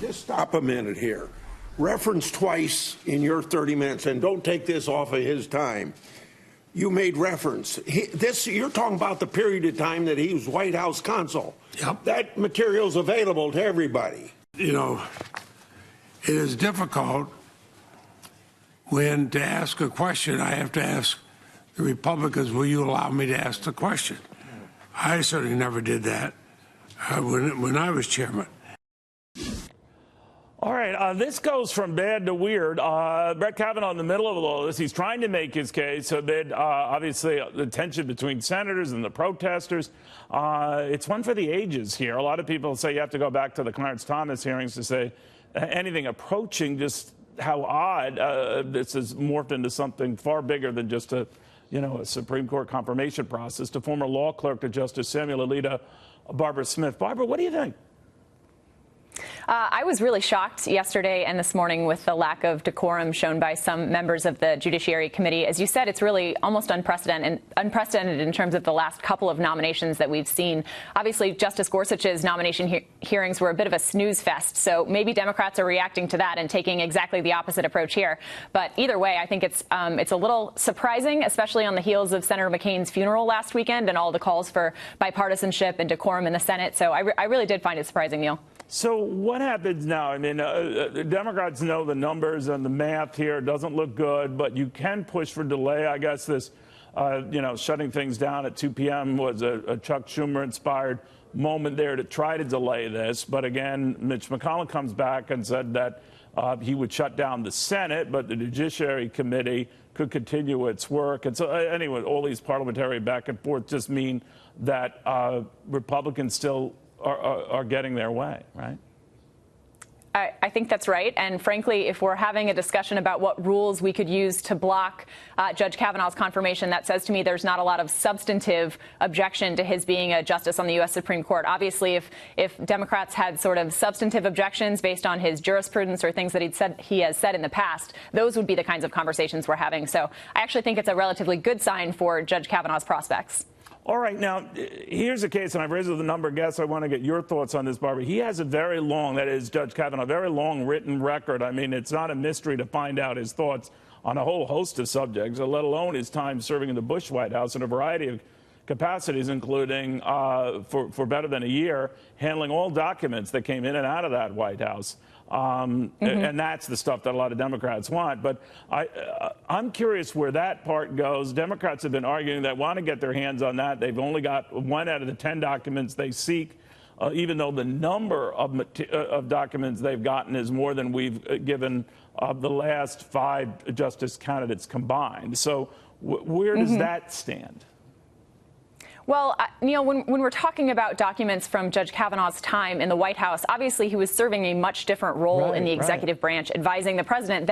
Just stop a minute here. Reference twice in your 30 minutes, and don't take this off of his time. You made reference. You're talking about the period of time that he was White House counsel. Yep. That material's available to everybody. You know, it is difficult when to ask a question, I have to ask the Republicans, will you allow me to ask the question? I certainly never did that when I was chairman. All right, this goes from bad to weird. Brett Kavanaugh in the middle of all this, he's trying to make his case amid, obviously, the tension between senators and the protesters. It's one for the ages here. A lot of people say you have to go back to the Clarence Thomas hearings to say anything approaching just how odd this has morphed into something far bigger than just a Supreme Court confirmation process. To former law clerk to Justice Samuel Alito, Barbara Smith. Barbara, what do you think? I was really shocked yesterday and this morning with the lack of decorum shown by some members of the Judiciary Committee. As you said, it's really almost unprecedented in terms of the last couple of nominations that we've seen. Obviously, Justice Gorsuch's nomination hearings were a bit of a snooze fest, so maybe Democrats are reacting to that and taking exactly the opposite approach here. But either way, I think it's a little surprising, especially on the heels of Senator McCain's funeral last weekend and all the calls for bipartisanship and decorum in the Senate. So I really did find it surprising, Neil. So what happens now? I mean, Democrats know the numbers and the math here doesn't look good, but you can push for delay. I guess this, shutting things down at 2 p.m. was a Chuck Schumer-inspired moment there to try to delay this. But again, Mitch McConnell comes back and said that he would shut down the Senate, but the Judiciary Committee could continue its work. And so anyway, all these parliamentary back and forth just mean that Republicans still are getting their way, right? I think that's right. And frankly, if we're having a discussion about what rules we could use to block Judge Kavanaugh's confirmation, that says to me there's not a lot of substantive objection to his being a justice on the U.S. Supreme Court. Obviously, if Democrats had sort of substantive objections based on his jurisprudence or things that he has said in the past, those would be the kinds of conversations we're having. So I actually think it's a relatively good sign for Judge Kavanaugh's prospects. All right. Now, here's a case, and I've raised the number of guests. I want to get your thoughts on this, Barbara. He has a very long, that is, Judge Kavanaugh, very long written record. I mean, it's not a mystery to find out his thoughts on a whole host of subjects, let alone his time serving in the Bush White House in a variety of capacities, including, for better than a year, handling all documents that came in and out of that White House. And that's the stuff that a lot of Democrats want. But I'm curious where that part goes. Democrats have been arguing that want to get their hands on that. They've only got 1 out of the 10 documents they seek, even though the number of documents they've gotten is more than we've given the last 5 justice candidates combined. So where does that stand? Well, Neil, when we're talking about documents from Judge Kavanaugh's time in the White House, obviously he was serving a much different role in the executive branch, advising the president,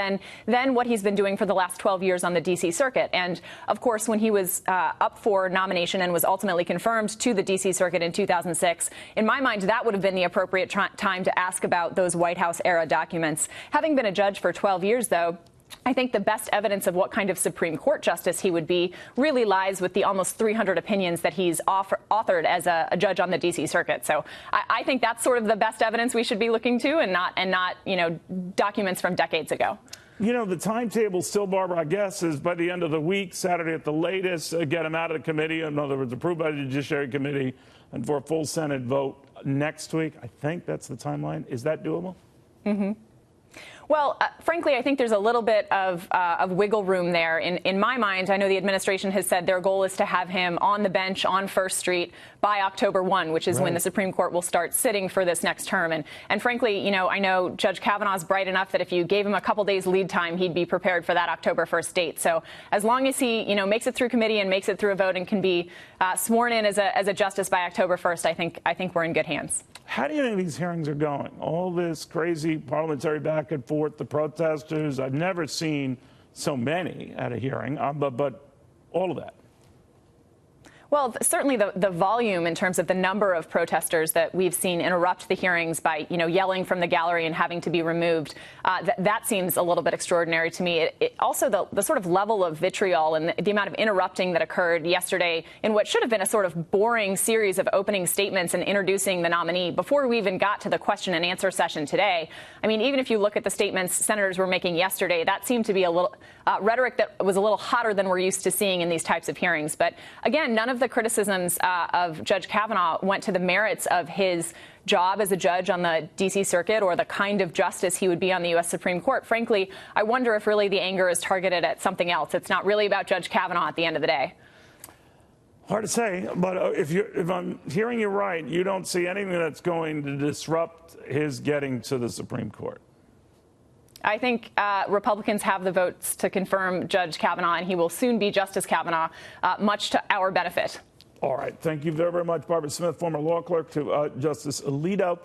than what he's been doing for the last 12 years on the D.C. Circuit. And, of course, when he was up for nomination and was ultimately confirmed to the D.C. Circuit in 2006, in my mind, that would have been the appropriate time to ask about those White House-era documents. Having been a judge for 12 years, though, I think the best evidence of what kind of Supreme Court justice he would be really lies with the almost 300 opinions that he's authored as a judge on the D.C. Circuit. So I think that's sort of the best evidence we should be looking to, and not documents from decades ago. You know, the timetable still, Barbara, I guess, is by the end of the week, Saturday at the latest, get him out of the committee. In other words, approved by the Judiciary Committee, and for a full Senate vote next week. I think that's the timeline. Is that doable? Well, frankly, I think there's a little bit of wiggle room there. In my mind, I know the administration has said their goal is to have him on the bench on First Street by October 1, which is when the Supreme Court will start sitting for this next term. And frankly, I know Judge Kavanaugh's bright enough that if you gave him a couple days lead time, he'd be prepared for that October 1st date. So as long as he, makes it through committee and makes it through a vote and can be sworn in as a justice by October 1st, I think we're in good hands. How do you think these hearings are going? All this crazy parliamentary back and forth, the protesters. I've never seen so many at a hearing, but all of that. Well, certainly the volume in terms of the number of protesters that we've seen interrupt the hearings by, yelling from the gallery and having to be removed, that seems a little bit extraordinary to me. Also, the sort of level of vitriol and the amount of interrupting that occurred yesterday in what should have been a sort of boring series of opening statements and introducing the nominee before we even got to the question and answer session today. I mean, even if you look at the statements senators were making yesterday, that seemed to be a little rhetoric that was a little hotter than we're used to seeing in these types of hearings. But again, none of the criticisms of Judge Kavanaugh went to the merits of his job as a judge on the D.C. Circuit or the kind of justice he would be on the U.S. Supreme Court. Frankly, I wonder if really the anger is targeted at something else. It's not really about Judge Kavanaugh at the end of the day. Hard to say, but if I'm hearing you right, you don't see anything that's going to disrupt his getting to the Supreme Court. I think Republicans have the votes to confirm Judge Kavanaugh, and he will soon be Justice Kavanaugh, much to our benefit. All right. Thank you very, very much, Barbara Smith, former law clerk to Justice Alito.